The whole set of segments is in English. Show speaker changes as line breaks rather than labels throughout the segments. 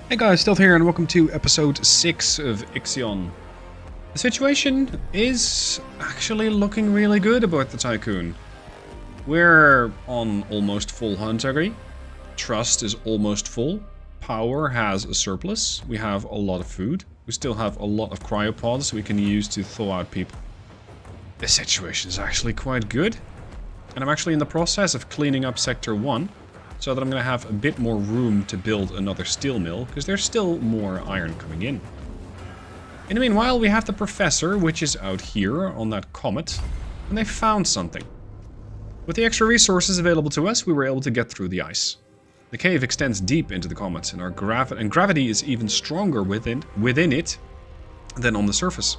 Hey guys, Stealth here and welcome to episode 6 of IXION. The situation is actually looking really good about the Tycoon. We're on almost full huntery, trust is almost full, power has a surplus, we have a lot of food, we still have a lot of cryopods we can use to thaw out people. The situation is actually quite good, and I'm actually in the process of cleaning up Sector 1. So that I'm going to have a bit more room to build another steel mill, because there's still more iron coming in. In the meanwhile, we have the Professor, which is out here on that Comet, and they found something. With the extra resources available to us, we were able to get through the ice. The cave extends deep into the Comet, and gravity is even stronger within it than on the surface.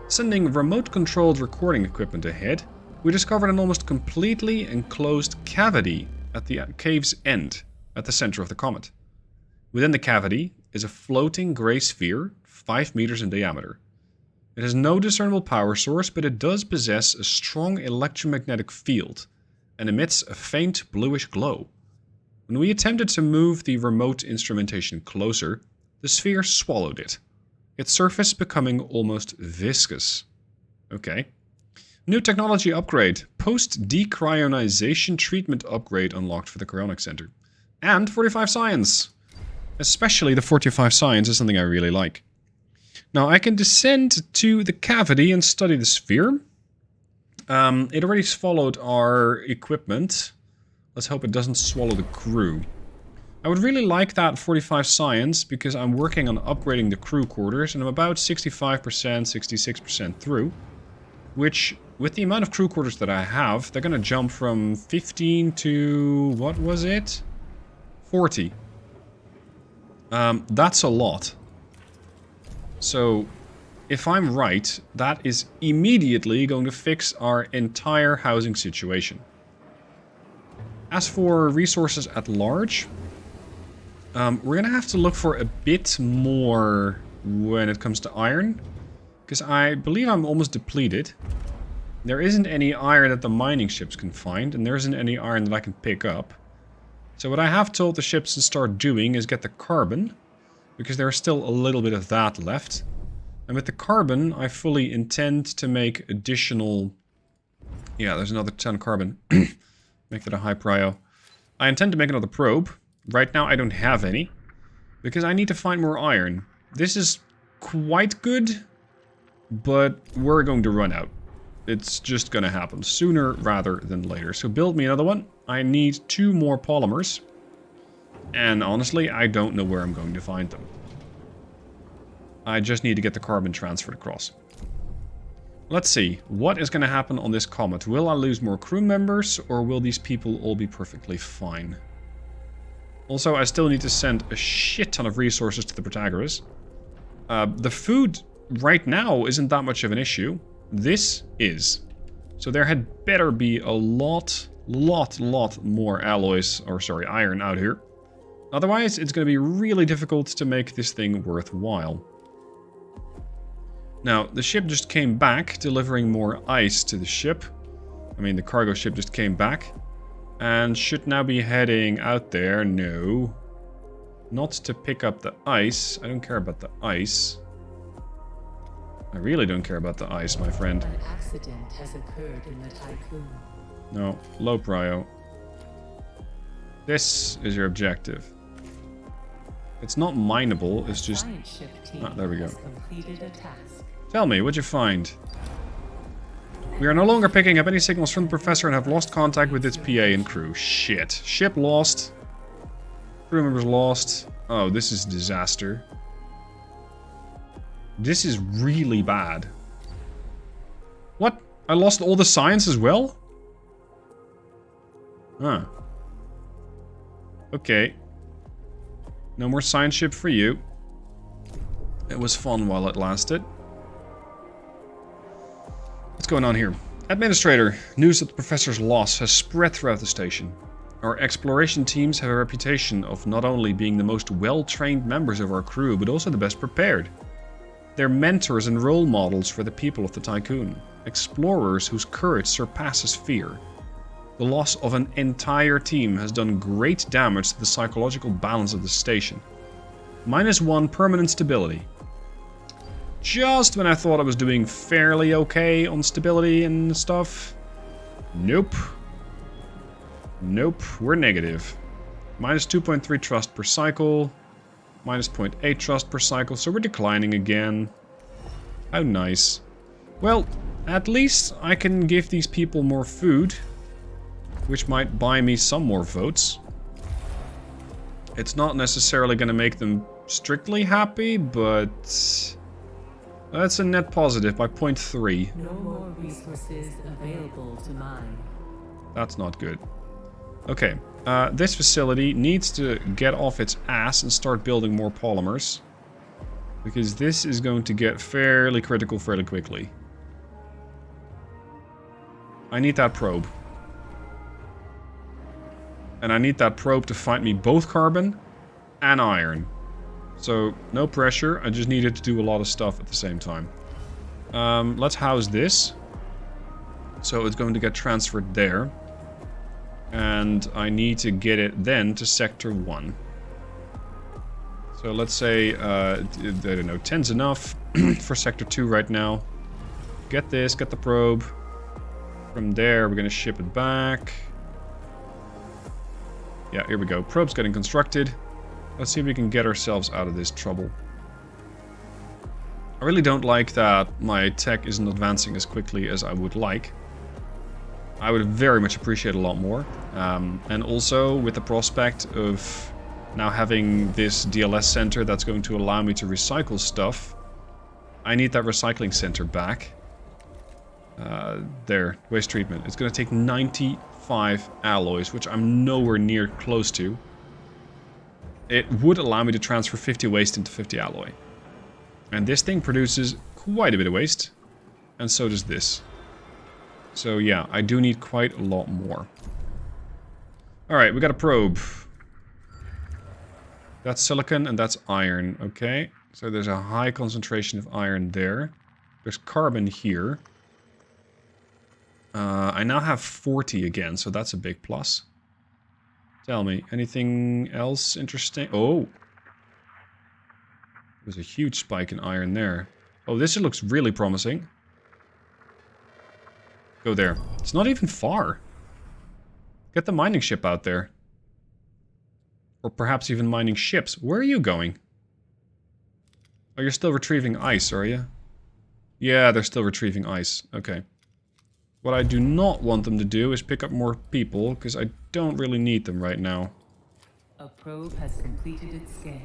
Sending remote-controlled recording equipment ahead, we discovered an almost completely enclosed cavity at the cave's end, at the center of the comet. Within the cavity is a floating grey sphere, 5 meters in diameter. It has no discernible power source, but it does possess a strong electromagnetic field, and emits a faint bluish glow. When we attempted to move the remote instrumentation closer, the sphere swallowed it, its surface becoming almost viscous. Okay. New technology upgrade. Post-decryonization treatment upgrade unlocked for the Cryonic Center. And 45 science. Especially the 45 science is something I really like. Now I can descend to the cavity and study the sphere. It already swallowed our equipment. Let's hope it doesn't swallow the crew. I would really like that 45 science because I'm working on upgrading the crew quarters and I'm about 65%, 66% through. Which, with the amount of crew quarters that I have, they're gonna jump from 15 to... what was it? 40. That's a lot. So, if I'm right, that is immediately going to fix our entire housing situation. As for resources at large, we're gonna have to look for a bit more when it comes to iron. Because I believe I'm almost depleted. There isn't any iron that the mining ships can find, and there isn't any iron that I can pick up. So what I have told the ships to start doing is get the carbon, because there's still a little bit of that left. And with the carbon, I fully intend to make additional... yeah, there's another 10 carbon. Make that a high prio. I intend to make another probe. Right now I don't have any, because I need to find more iron. This is quite good, but we're going to run out. It's just gonna happen sooner rather than later. So build me another one. I need 2 more polymers. And honestly, I don't know where I'm going to find them. I just need to get the carbon transferred across. Let's see. What is gonna happen on this comet? Will I lose more crew members, or will these people all be perfectly fine? Also, I still need to send a shit ton of resources to the Protagoras. The food right now isn't that much of an issue. This is. So there had better be a lot more alloys, or sorry, iron out here. Otherwise, it's going to be really difficult to make this thing worthwhile. Now, the ship just came back, delivering more ice to the ship. I mean, the cargo ship just came back. And should now be heading out there. No. Not to pick up the ice. I don't care about the ice. I really don't care about the ice, my friend.
An accident has occurred in the Tycoon.
No, low prio. This is your objective. It's not mineable, it's just... ah, there we go. Tell me, what'd you find? We are no longer picking up any signals from the Professor and have lost contact with its PA and crew. Shit. Ship lost. Crew members lost. Oh, this is disaster. This is really bad. What? I lost all the science as well? Huh. Okay. No more science ship for you. It was fun while it lasted. What's going on here? Administrator, news that the Professor's loss has spread throughout the station. Our exploration teams have a reputation of not only being the most well-trained members of our crew, but also the best prepared. They're mentors and role models for the people of the Tycoon, explorers whose courage surpasses fear. The loss of an entire team has done great damage to the psychological balance of the station. -1 permanent stability. Just when I thought I was doing fairly okay on stability and stuff. Nope. Nope, we're negative. -2.3 trust per cycle. -0.8 trust per cycle, so we're declining again. How nice. Well, at least I can give these people more food, which might buy me some more votes. It's not necessarily going to make them strictly happy, but that's a net positive by 0.3.
No more resources available to mine.
That's not good. Okay, this facility needs to get off its ass and start building more polymers. Because this is going to get fairly critical fairly quickly. I need that probe. And I need that probe to find me both carbon and iron. So, no pressure, I just needed to do a lot of stuff at the same time. Let's house this. So it's going to get transferred there. And I need to get it then to Sector 1. So let's say, I don't know, 10's enough for Sector 2 right now. Get this, get the probe. From there, we're going to ship it back. Yeah, here we go. Probe's getting constructed. Let's see if we can get ourselves out of this trouble. I really don't like that my tech isn't advancing as quickly as I would like. I would very much appreciate a lot more. And also, with the prospect of now having this DLS center that's going to allow me to recycle stuff, I need that recycling center back. There, waste treatment. It's going to take 95 alloys, which I'm nowhere near close to. It would allow me to transfer 50 waste into 50 alloy. And this thing produces quite a bit of waste. And so does this. So yeah, I do need quite a lot more. Alright, we got a probe. That's silicon and that's iron, okay. So there's a high concentration of iron there. There's carbon here. I now have 40 again, so that's a big plus. Tell me, anything else interesting? Oh! There's a huge spike in iron there. Oh, this looks really promising. Go there. It's not even far. Get the mining ship out there. Or perhaps even mining ships. Where are you going? Oh, you're still retrieving ice, are you? Yeah, they're still retrieving ice. Okay. What I do not want them to do is pick up more people, because I don't really need them right now.
A probe has completed its scan.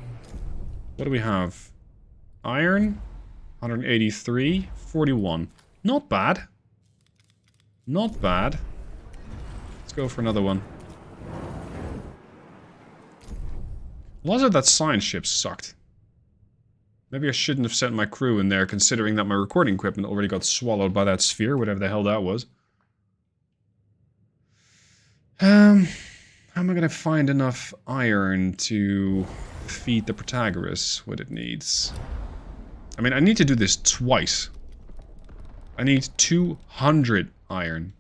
What do we have? Iron? 183. 41. Not bad. Not bad. Let's go for another one. A lot of that science ship sucked. Maybe I shouldn't have sent my crew in there, considering that my recording equipment already got swallowed by that sphere, whatever the hell that was. How am I going to find enough iron to feed the Protagoras what it needs? I mean, I need to do this twice. I need 200 iron.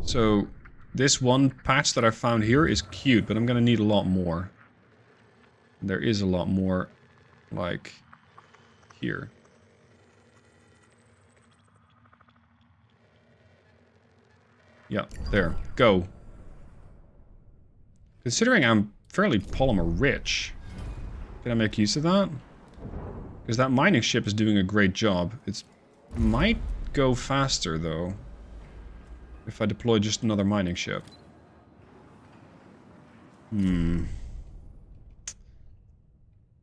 So, this one patch that I found here is cute, but I'm going to need a lot more. There is a lot more, like, here. Yeah, there. Go. Considering I'm fairly polymer rich, can I make use of that? Because that mining ship is doing a great job. It might go faster, though, if I deploy just another mining ship.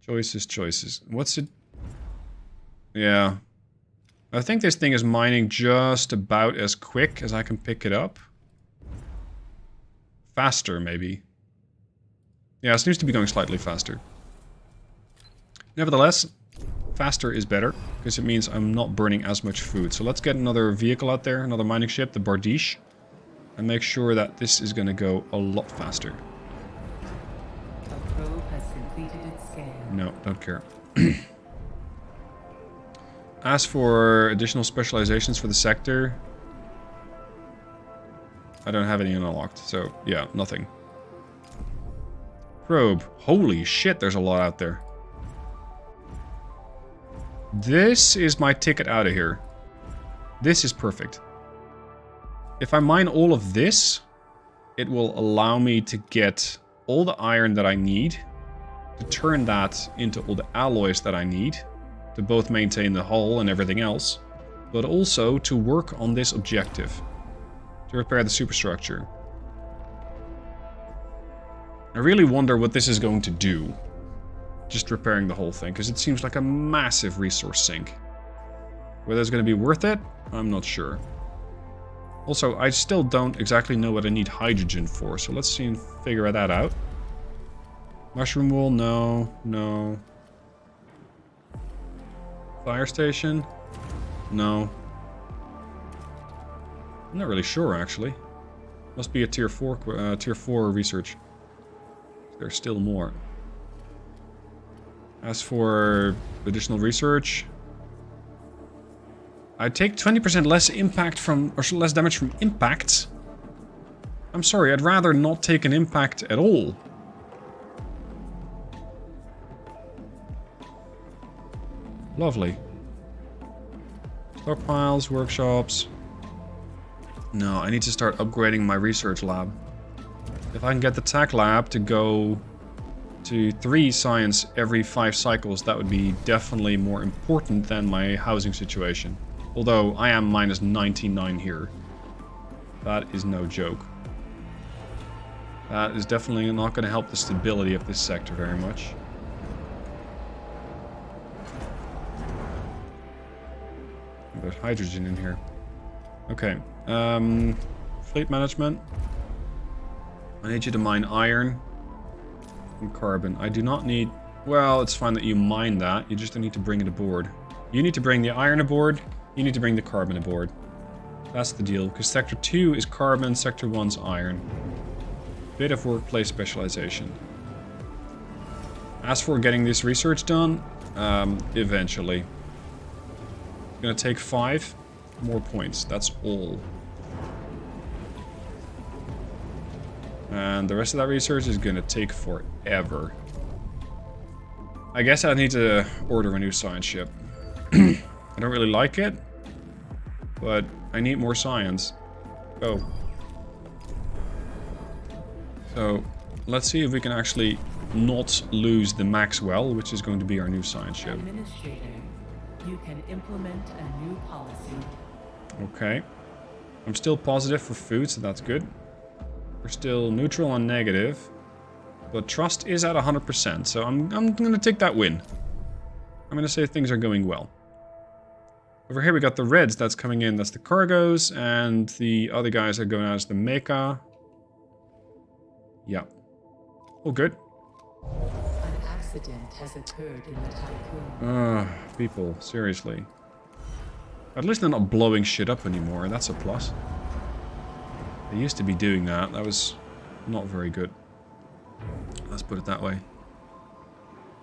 Choices, choices. What's it? Yeah. I think this thing is mining just about as quick as I can pick it up. Faster, maybe. Yeah, it seems to be going slightly faster. Nevertheless, faster is better, because it means I'm not burning as much food. So let's get another vehicle out there, another mining ship, the Bardiche, and make sure that this is going to go a lot faster.
A probe has completed its scan.
No, don't care. As for additional specializations for the sector, I don't have any unlocked, so yeah, nothing. Probe. Holy shit, there's a lot out there. This is my ticket out of here. This is perfect. If I mine all of this, it will allow me to get all the iron that I need, to turn that into all the alloys that I need, to both maintain the hull and everything else, but also to work on this objective, to repair the superstructure. I really wonder what this is going to do, just repairing the whole thing, because it seems like a massive resource sink. Whether it's going to be worth it, I'm not sure. Also, I still don't exactly know what I need hydrogen for, so let's see and figure that out. Mushroom wool, no, no. Fire station? No. I'm not really sure, actually. Must be a tier 4 research. There's still more. As for additional research, I take 20% less impact from, or less damage from impacts. I'm sorry, I'd rather not take an impact at all. Lovely. Stockpiles, workshops. No, I need to start upgrading my research lab. If I can get the tech lab to go to 3 science every 5 cycles, that would be definitely more important than my housing situation. Although I am minus 99 here. That is no joke. That is definitely not going to help the stability of this sector very much. There's hydrogen in here. Okay. Fleet management. I need you to mine iron and carbon. I do not need... Well, it's fine that you mine that. You just need to bring it aboard. You need to bring the iron aboard. You need to bring the carbon aboard. That's the deal. Because Sector 2 is carbon, Sector 1's iron. Bit of workplace specialization. As for getting this research done, eventually. It's gonna take 5 more points. That's all. And the rest of that research is gonna take forever. I guess I need to order a new science ship. I don't really like it, but I need more science. Go. So, let's see if we can actually not lose the Maxwell, which is going to be our new science ship.
Administrator, you can implement a new policy.
Okay. I'm still positive for food, so that's good. We're still neutral on negative, but trust is at 100%, so I'm going to take that win. I'm going to say things are going well. Over here we got the reds that's coming in, that's the cargos, and the other guys are going out as the mecha. Yeah. Oh, good.
An accident has occurred in the Tycoon.
People, seriously. At least they're not blowing shit up anymore, that's a plus. They used to be doing that, that was not very good. Let's put it that way.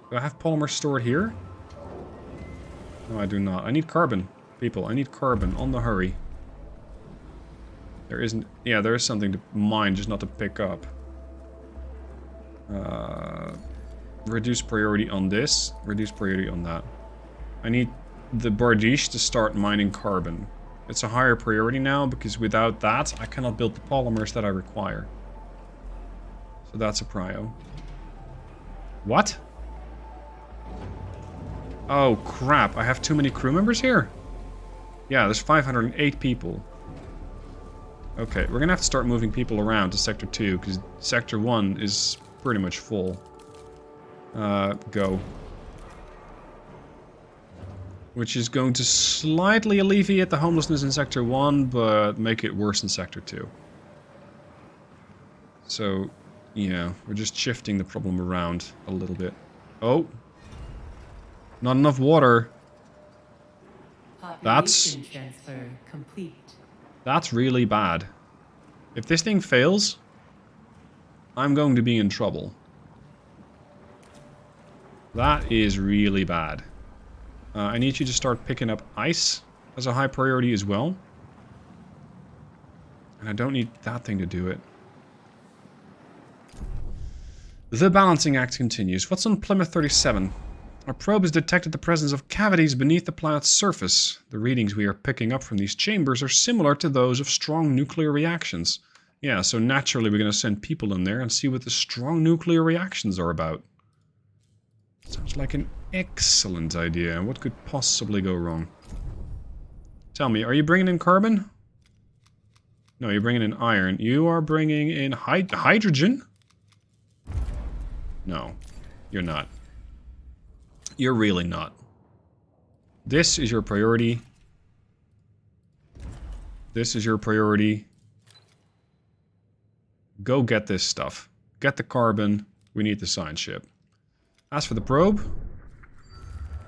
Do I have polymer stored here? No, I do not. I need carbon, people. I need carbon on the hurry. There isn't... Yeah, there is something to mine, just not to pick up. Reduce priority on this. Reduce priority on that. I need the Bardiche to start mining carbon. It's a higher priority now, because without that, I cannot build the polymers that I require. So that's a prio. What? Oh, crap. I have too many crew members here? Yeah, there's 508 people. Okay, we're gonna have to start moving people around to Sector 2, because Sector 1 is pretty much full. Go. Which is going to slightly alleviate the homelessness in Sector 1, but make it worse in Sector 2. So, yeah, we're just shifting the problem around a little bit. Oh! Not enough water.
Population transfer complete.
That's really bad. If this thing fails, I'm going to be in trouble. That is really bad. I need you to start picking up ice as a high priority as well. And I don't need that thing to do it. The balancing act continues. What's on Plymouth 37? Our probe has detected the presence of cavities beneath the planet's surface. The readings we are picking up from these chambers are similar to those of strong nuclear reactions. Yeah, so naturally we're going to send people in there and see what the strong nuclear reactions are about. Sounds like an excellent idea. What could possibly go wrong? Tell me, are you bringing in carbon? No, you're bringing in iron. You are bringing in hydrogen? No, you're not. You're really not. This is your priority. This is your priority. Go get this stuff. Get the carbon. We need the science ship. As for the probe,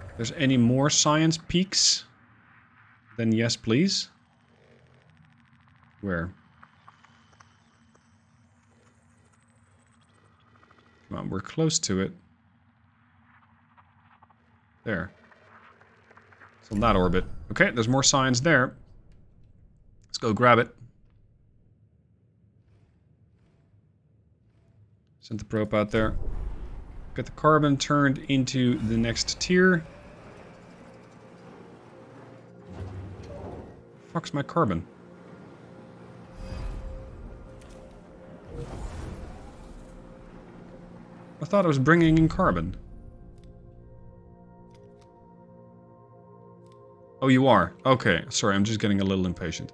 if there's any more science peaks, then yes, please. Where? Come on, we're close to it. There. It's on that orbit. Okay, there's more science there. Let's go grab it. Send the probe out there. Get the carbon turned into the next tier. Fuck's my carbon? I thought I was bringing in carbon. Oh, you are? Okay, sorry, I'm just getting a little impatient.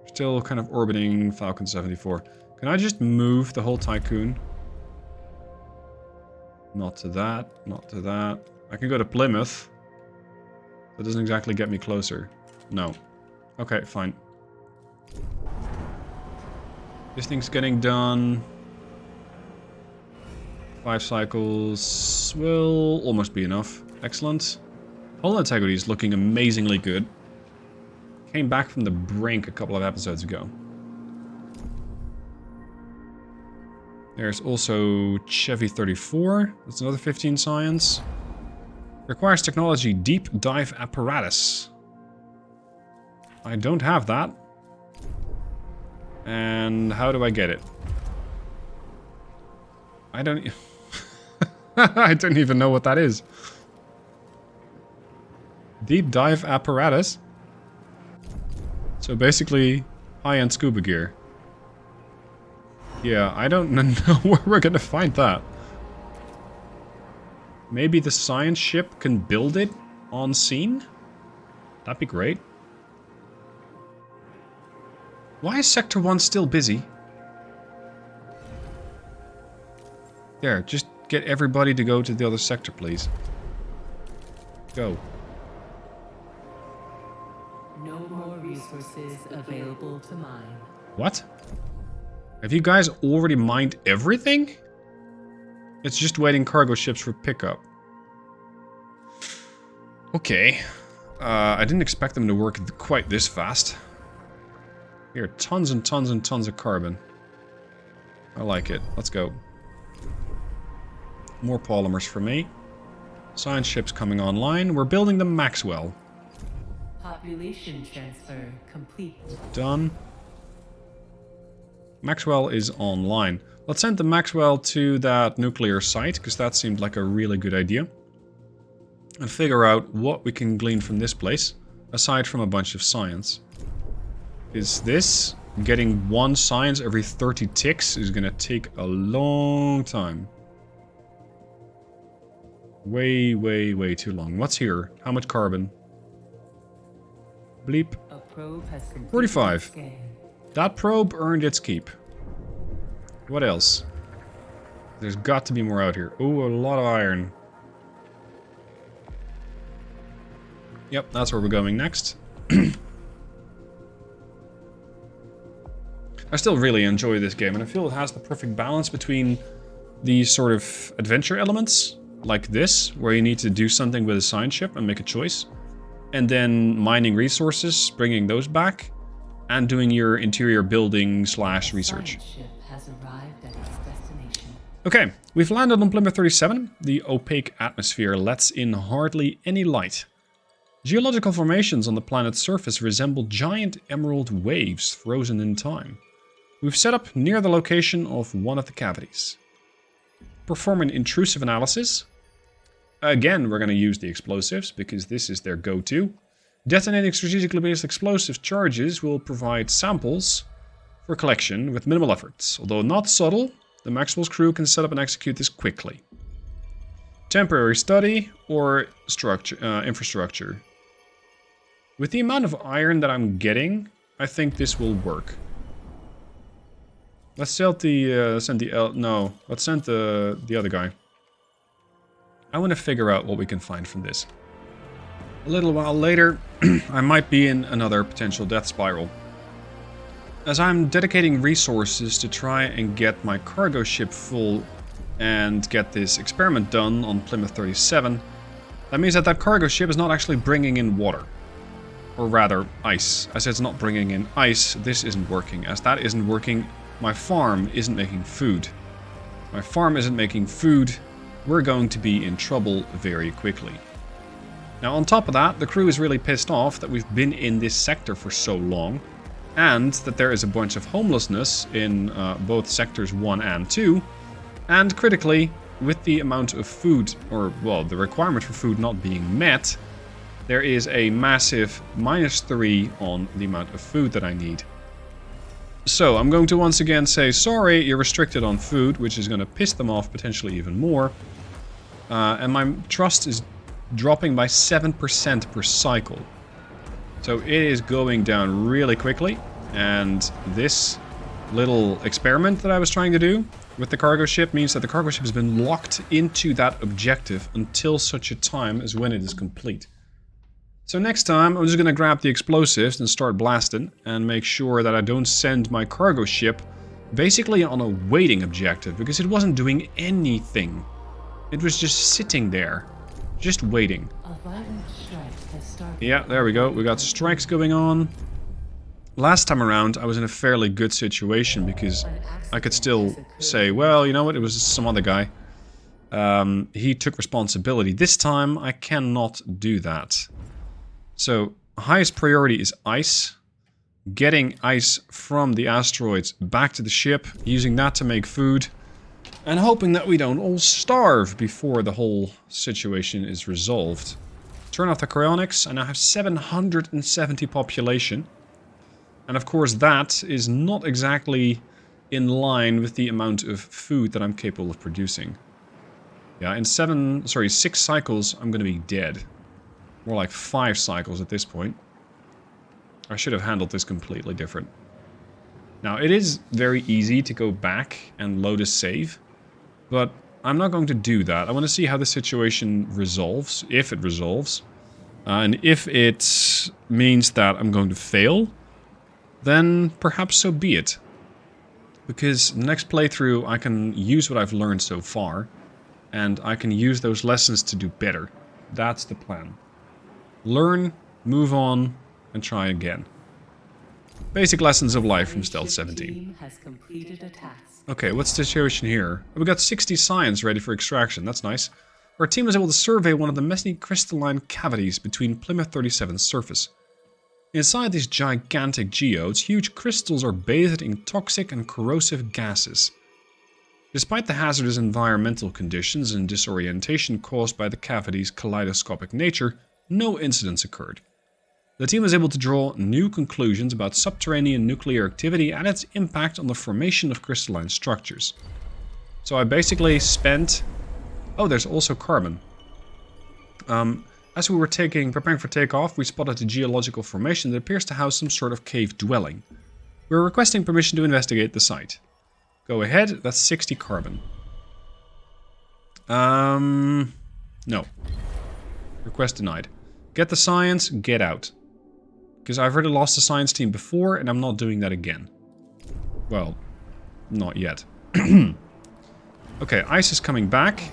Still kind of orbiting Falcon 74. Can I just move the whole Tycoon? Not to that, not to that. I can go to Plymouth. That doesn't exactly get me closer. No. Okay, fine. This thing's getting done. 5 cycles will almost be enough. Excellent. Hull integrity is looking amazingly good. Came back from the brink a couple of episodes ago. There's also Chevy 34. That's another 15 science. Requires technology deep dive apparatus. I don't have that. And how do I get it? I don't... I don't even know what that is. Deep dive apparatus? So basically, high-end scuba gear. Yeah, I don't know where we're gonna find that. Maybe the science ship can build it on scene? That'd be great. Why is Sector 1 still busy? There, just get everybody to go to the other sector, please. Go.
No more resources available to mine.
What? Have you guys already mined everything? It's just waiting cargo ships for pickup. Okay. I didn't expect them to work quite this fast. Here, tons and tons and tons of carbon. I like it. Let's go. More polymers for me. Science ships coming online. We're building the Maxwell.
Population transfer complete.
Done. Maxwell is online. Let's send the Maxwell to that nuclear site, because that seemed like a really good idea. And figure out what we can glean from this place, aside from a bunch of science. Is this getting 1 science every 30 ticks is gonna take a long time. Way, way, way too long. What's here? How much carbon? Bleep.
A probe has
45. That probe earned its keep. What else? There's got to be more out here. Ooh, a lot of iron. Yep, that's where we're going next. I still really enjoy this game, and I feel it has the perfect balance between these sort of adventure elements, like this, where you need to do something with a science ship and make a choice, and then mining resources, bringing those back, and doing your interior building / research.
Has arrived at its destination.
Okay, we've landed on Plymouth 37. The opaque atmosphere lets in hardly any light. Geological formations on the planet's surface resemble giant emerald waves frozen in time. We've set up near the location of one of the cavities. perform an intrusive analysis. Again, we're going to use the explosives, because this is their go-to. Detonating strategically based explosive charges will provide samples for collection with minimal efforts. Although not subtle, the Maxwell's crew can set up and execute this quickly. Temporary study or infrastructure. With the amount of iron that I'm getting, I think this will work. Let's send let's send the other guy. I want to figure out what we can find from this. A little while later, I might be in another potential death spiral. As I'm dedicating resources to try and get my cargo ship full and get this experiment done on Plymouth 37, that means that cargo ship is not actually bringing in water. Or rather, ice. As it's not bringing in ice, this isn't working. As that isn't working, my farm isn't making food. My farm isn't making food, we're going to be in trouble very quickly. Now on top of that, the crew is really pissed off that we've been in this sector for so long, and that there is a bunch of homelessness in both sectors 1 and 2, and critically, with the amount of food, or well, the requirement for food not being met, there is a massive -3 on the amount of food that I need. So I'm going to once again say, sorry, you're restricted on food, which is going to piss them off potentially even more. And my trust is dropping by 7% per cycle. So it is going down really quickly. And this little experiment that I was trying to do with the cargo ship means that the cargo ship has been locked into that objective until such a time as when it is complete. So next time, I'm just going to grab the explosives and start blasting and make sure that I don't send my cargo ship basically on a waiting objective, because it wasn't doing anything. It was just sitting there, just waiting. Yeah, there we go. We got strikes going on. Last time around, I was in a fairly good situation because I could still say, well, you know what, it was some other guy. He took responsibility. This time, I cannot do that. So, highest priority is ice. Getting ice from the asteroids back to the ship, using that to make food, and hoping that we don't all starve before the whole situation is resolved. Turn off the cryonics, I now have 770 population. And of course that is not exactly in line with the amount of food that I'm capable of producing. Yeah, in 6 cycles I'm gonna be dead. More like 5 cycles at this point. I should have handled this completely different. Now, it is very easy to go back and load a save, but I'm not going to do that. I want to see how the situation resolves, if it resolves. And if it means that I'm going to fail, then perhaps so be it. Because the next playthrough, I can use what I've learned so far, and I can use those lessons to do better. That's the plan. Learn, move on, and try again. Basic lessons of life from Stealth 17. Okay, what's the situation here? We got 60 science ready for extraction, that's nice. Our team was able to survey one of the messy crystalline cavities between Plymouth 37's surface. Inside these gigantic geodes, huge crystals are bathed in toxic and corrosive gases. Despite the hazardous environmental conditions and disorientation caused by the cavity's kaleidoscopic nature, no incidents occurred. The team was able to draw new conclusions about subterranean nuclear activity and its impact on the formation of crystalline structures. So I basically spent... Oh, there's also carbon. As we were preparing for takeoff, we spotted a geological formation that appears to house some sort of cave dwelling. We are requesting permission to investigate the site. Go ahead, that's 60 carbon. No. Request denied. Get the science, get out. Because I've already lost the science team before, and I'm not doing that again. Well, not yet. Okay, ice is coming back.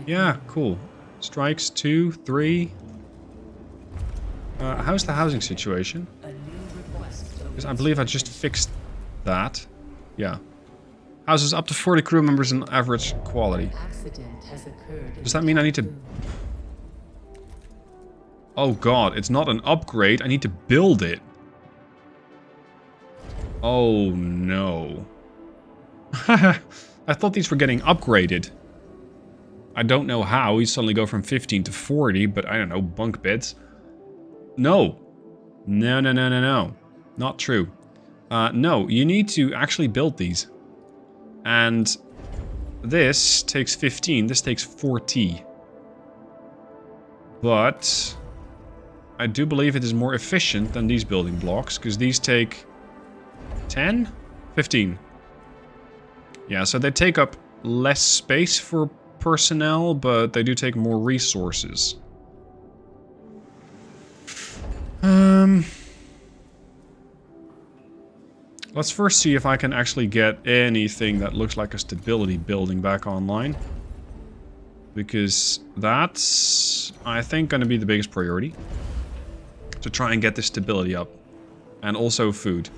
Yeah, cool. Strikes 2, 3. How's the housing situation? Because I believe I just fixed that. Yeah. Houses up to 40 crew members in average quality. Does that mean I need to... Oh god, it's not an upgrade, I need to build it. Oh no. I thought these were getting upgraded. I don't know how. We suddenly go from 15 to 40, but I don't know, bunk beds. No. No, no, no, no, no. Not true. No, you need to actually build these. And this takes 15, this takes 40. But I do believe it is more efficient than these building blocks, because these take 10? 15. Yeah, so they take up less space for personnel, but they do take more resources. Let's first see if I can actually get anything that looks like a stability building back online. Because that's, I think, going to be the biggest priority. To try and get this stability up. And also food.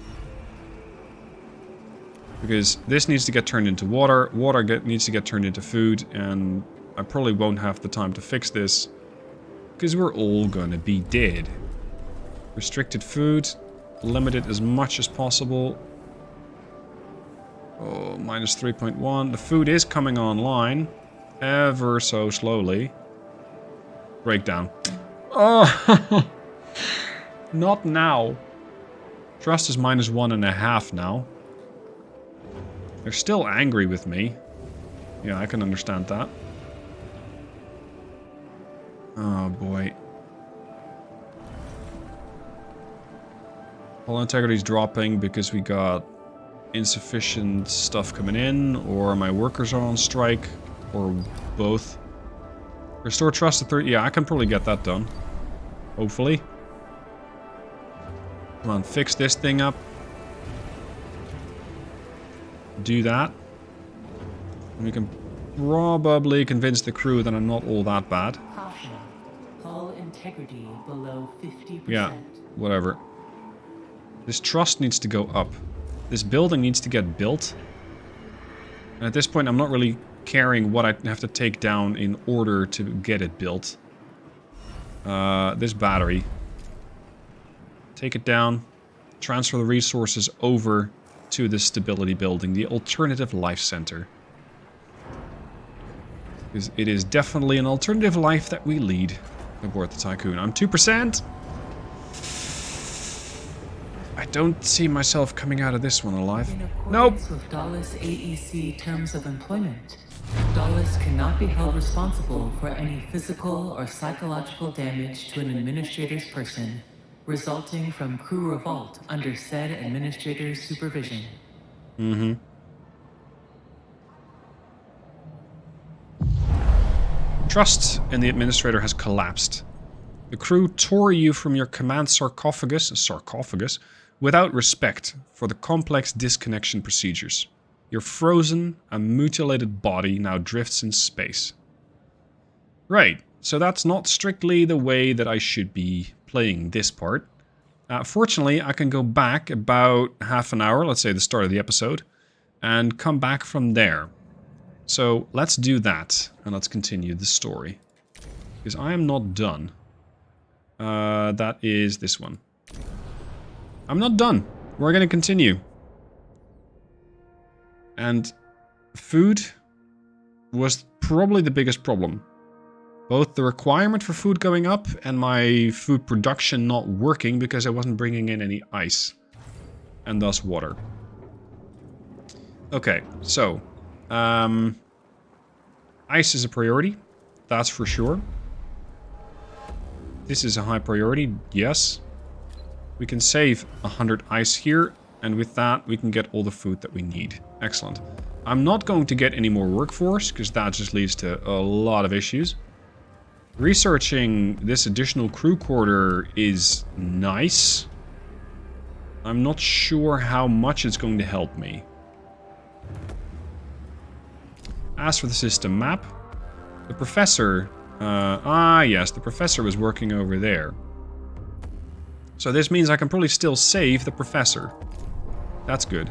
Because this needs to get turned into water. Water needs to get turned into food. And I probably won't have the time to fix this. Because we're all going to be dead. Restricted food. Limited as much as possible. Oh, minus 3.1. The food is coming online. Ever so slowly. Breakdown. Oh! Not now. Trust is minus 1.5 now. They're still angry with me. Yeah, I can understand that. Oh boy. Hull integrity is dropping because we got insufficient stuff coming in, or my workers are on strike, or both. Restore trust to 30. Yeah, I can probably get that done. Hopefully. Come on, fix this thing up. Do that. And we can probably convince the crew that I'm not all that bad.
Caution. Hull integrity below 50%.
Yeah, whatever. This trust needs to go up. This building needs to get built. And at this point, I'm not really caring what I have to take down in order to get it built. This battery. Take it down. Transfer the resources over to the stability building, the alternative life center. Because it is definitely an alternative life that we lead aboard the Tycoon. I'm 2%. I don't see myself coming out of this one alive. Nope.
With Dallas AEC terms of employment, Dallas cannot be held responsible for any physical or psychological damage to an administrator's person resulting from crew revolt under said administrator's supervision.
Mm-hmm. Trust in the administrator has collapsed. The crew tore you from your command sarcophagus without respect for the complex disconnection procedures. Your frozen and mutilated body now drifts in space. Right, so that's not strictly the way that I should be playing this part. Fortunately, I can go back about half an hour, let's say the start of the episode, and come back from there. So let's do that, and let's continue the story. Because I am not done. That is this one. I'm not done. We're going to continue. And food was probably the biggest problem. Both the requirement for food going up and my food production not working because I wasn't bringing in any ice. And thus water. Okay, so. Ice is a priority. That's for sure. This is a high priority, yes. We can save 100 ice here, and with that we can get all the food that we need. Excellent. I'm not going to get any more workforce, because that just leads to a lot of issues. Researching this additional crew quarter is nice. I'm not sure how much it's going to help me. As for the system map, the professor... yes, the professor was working over there. So this means I can probably still save the professor. That's good.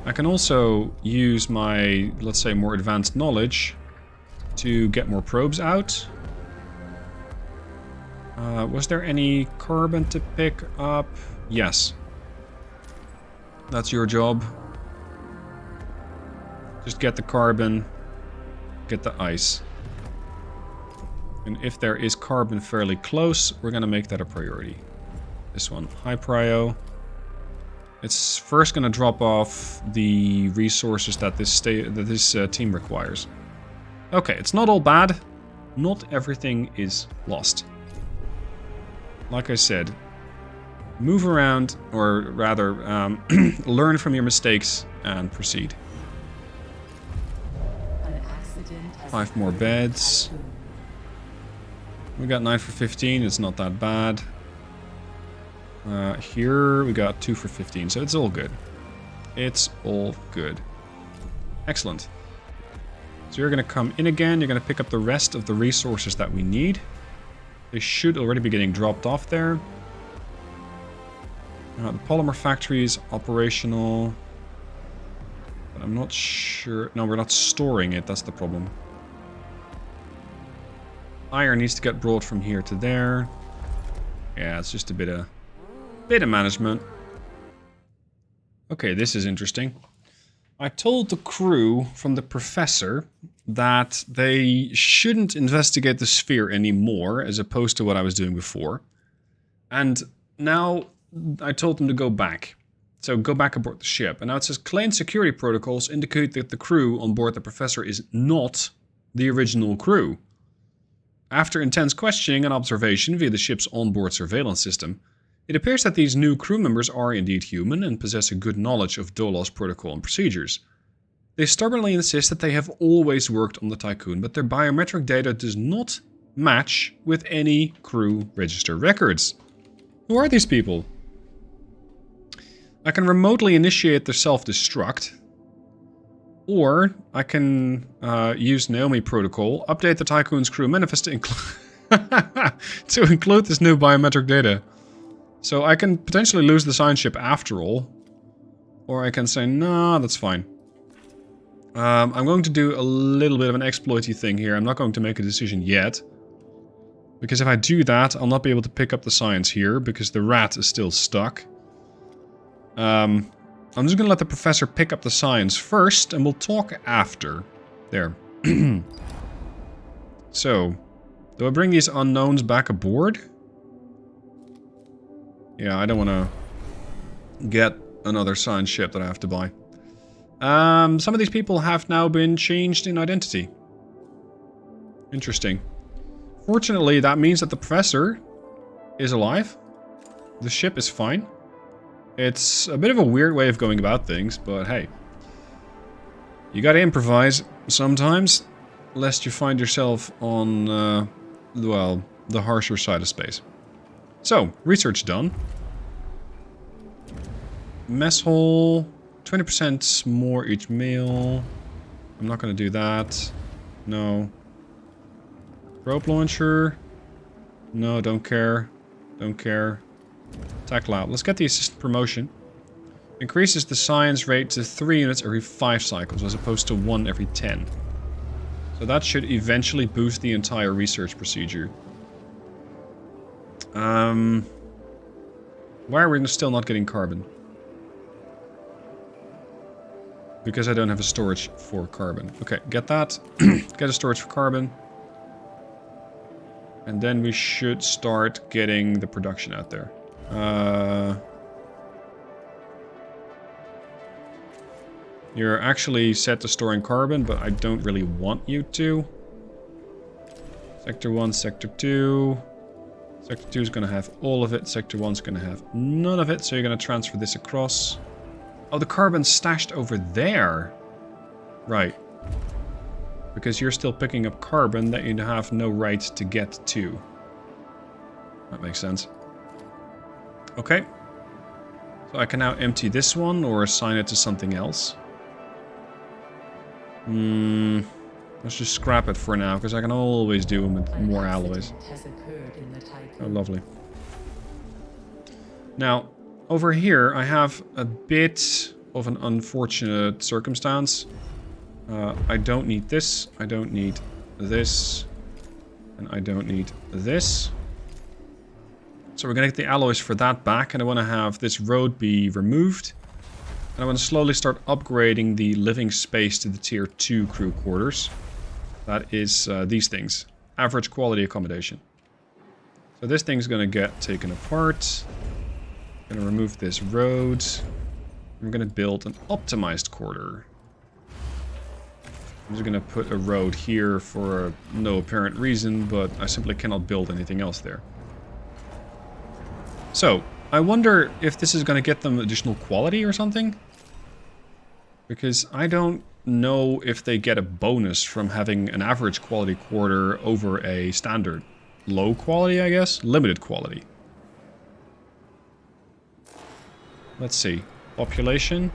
I can also use my, let's say, more advanced knowledge to get more probes out. Was there any carbon to pick up? Yes. That's your job. Just get the carbon, get the ice. And if there is carbon fairly close, we're gonna make that a priority. This one, high prio. It's first gonna drop off the resources that this team requires. Okay, it's not all bad. Not everything is lost. Like I said, move around, or rather, learn from your mistakes and proceed. 5 more beds. We got 9 for 15, it's not that bad. Here we got 2 for 15, so it's all good. It's all good. Excellent. So you're going to come in again, you're going to pick up the rest of the resources that we need. They should already be getting dropped off there. The polymer factory is operational. But I'm not sure... No, we're not storing it, that's the problem. Iron needs to get brought from here to there. Yeah, it's just a bit of management. Okay, this is interesting. I told the crew from the professor that they shouldn't investigate the sphere anymore, as opposed to what I was doing before. And now I told them to go back. So go back aboard the ship. And now it says, claimed security protocols indicate that the crew on board the professor is not the original crew. After intense questioning and observation via the ship's onboard surveillance system, it appears that these new crew members are indeed human and possess a good knowledge of Dolos protocol and procedures. They stubbornly insist that they have always worked on the Tycoon, but their biometric data does not match with any crew register records. Who are these people? I can remotely initiate the self-destruct, or I can use Naomi protocol, update the Tycoon's crew manifest to include this new biometric data. So I can potentially lose the science ship after all. Or I can say, no, that's fine. I'm going to do a little bit of an exploity thing here. I'm not going to make a decision yet. Because if I do that, I'll not be able to pick up the science here, because the rat is still stuck. I'm just going to let the professor pick up the science first, and we'll talk after. There. So, do I bring these unknowns back aboard? Yeah, I don't want to get another science ship that I have to buy. Some of these people have now been changed in identity. Interesting. Fortunately, that means that the professor is alive. The ship is fine. It's a bit of a weird way of going about things, but hey. You gotta improvise sometimes, lest you find yourself on, well, the harsher side of space. So, research done. Mess hall, 20% more each meal. I'm not going to do that. No. Rope launcher. No, don't care. Don't care. Attack loud. Let's get the assistant promotion. Increases the science rate to 3 units every 5 cycles, as opposed to 1 every 10. So that should eventually boost the entire research procedure. Why are we still not getting carbon? Because I don't have a storage for carbon. Okay, get that. Get a storage for carbon. And then we should start getting the production out there. You're actually set to storing carbon, but I don't really want you to. Sector 1, Sector 2... Sector 2 is going to have all of it. Sector 1 is going to have none of it. So you're going to transfer this across. Oh, the carbon's stashed over there. Right. Because you're still picking up carbon that you have no right to get to. That makes sense. Okay. So I can now empty this one or assign it to something else. Let's just scrap it for now, because I can always do them with more alloys. Oh, lovely. Now, over here, I have a bit of an unfortunate circumstance. I don't need this, I don't need this, and I don't need this. So we're going to get the alloys for that back, and I want to have this road be removed. And I'm going to slowly start upgrading the living space to the tier 2 crew quarters. That is these things. Average quality accommodation. So this thing's going to get taken apart. I'm going to remove this road. I'm going to build an optimized quarter. I'm just going to put a road here for no apparent reason, but I simply cannot build anything else there. So, I wonder if this is going to get them additional quality or something? Because I don't know if they get a bonus from having an average quality quarter over a standard. Low quality, I guess? Limited quality. Let's see. Population.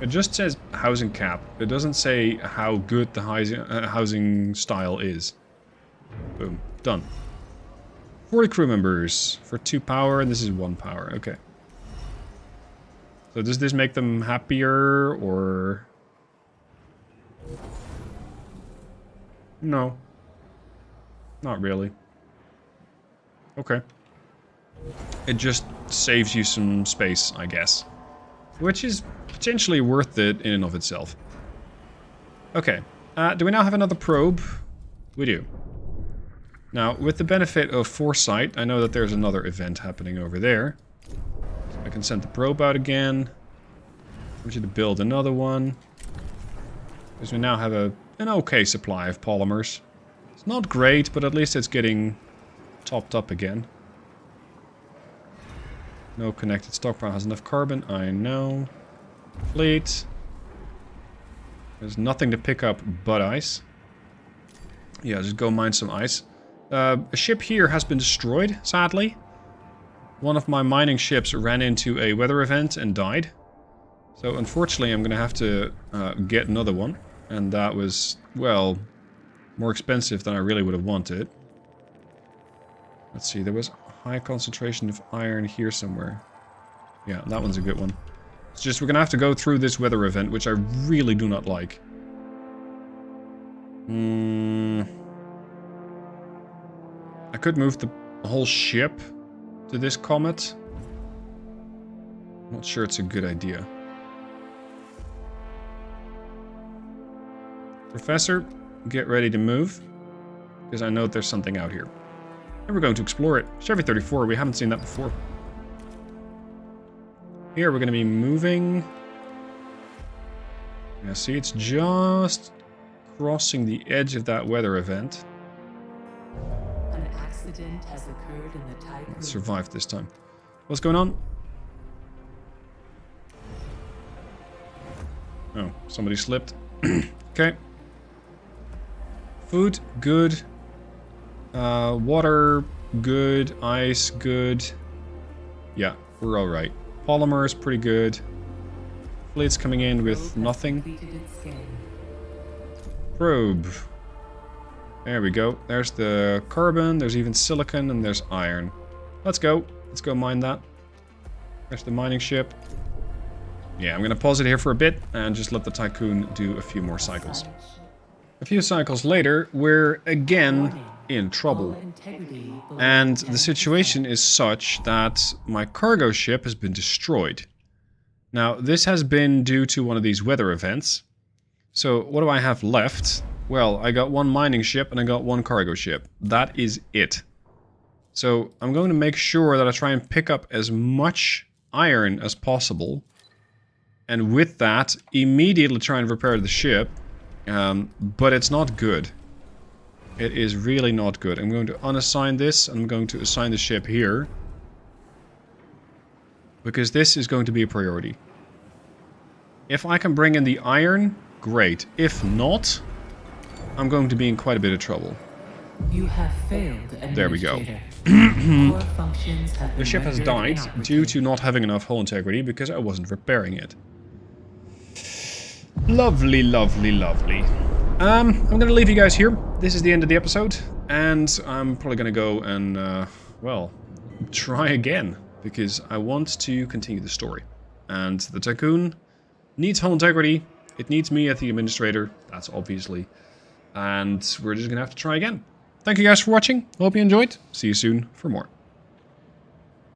It just says housing cap. It doesn't say how good the housing style is. Boom. Done. 40 crew members for 2 power, and this is 1 power. Okay. So does this make them happier, or... No. Not really. Okay. It just saves you some space, I guess. Which is potentially worth it in and of itself. Okay. Do we now have another probe? We do. Now, with the benefit of foresight, I know that there's another event happening over there. So I can send the probe out again. I want you to build another one. Because we now have an okay supply of polymers. It's not great, but at least it's getting topped up again. No connected stockpile has enough carbon, I know. Fleet. There's nothing to pick up but ice. Yeah, just go mine some ice. A ship here has been destroyed, sadly. One of my mining ships ran into a weather event and died. So unfortunately I'm going to have to get another one. And that was, well, more expensive than I really would have wanted. Let's see, there was a high concentration of iron here somewhere. Yeah, that one's a good one. It's just we're going to have to go through this weather event, which I really do not like. I could move the whole ship to this Comet. Not sure it's a good idea. Professor, get ready to move. Because I know there's something out here. And we're going to explore it. Chevy 34, we haven't seen that before. Here, we're going to be moving. Yeah, see, it's just crossing the edge of that weather event.
An accident has occurred in the Tycoon.
Let's survive this time. What's going on? Oh, somebody slipped. Okay. Food, good. Water, good. Ice, good. Yeah, we're alright. Polymers, pretty good. Fleet's coming in with nothing. Probe. There we go. There's the carbon, there's even silicon, and there's iron. Let's go. Let's go mine that. There's the mining ship. Yeah, I'm gonna pause it here for a bit and just let the Tycoon do a few more cycles. A few cycles later, we're again in trouble. And the situation is such that my cargo ship has been destroyed. Now, this has been due to one of these weather events. So, what do I have left? Well, I got one mining ship and I got one cargo ship. That is it. So, I'm going to make sure that I try and pick up as much iron as possible. And with that, immediately try and repair the ship. But it's not good. It is really not good. I'm going to unassign this. I'm going to assign the ship here. Because this is going to be a priority. If I can bring in the iron, great. If not, I'm going to be in quite a bit of trouble.
You have failed.
There we go. The ship has died due to not having enough hull integrity because I wasn't repairing it. Lovely, lovely, lovely. I'm going to leave you guys here. This is the end of the episode. And I'm probably going to go and, well, try again. Because I want to continue the story. And the Tycoon needs hull integrity. It needs me as the administrator. That's obviously. And we're just going to have to try again. Thank you guys for watching. Hope you enjoyed. See you soon for more.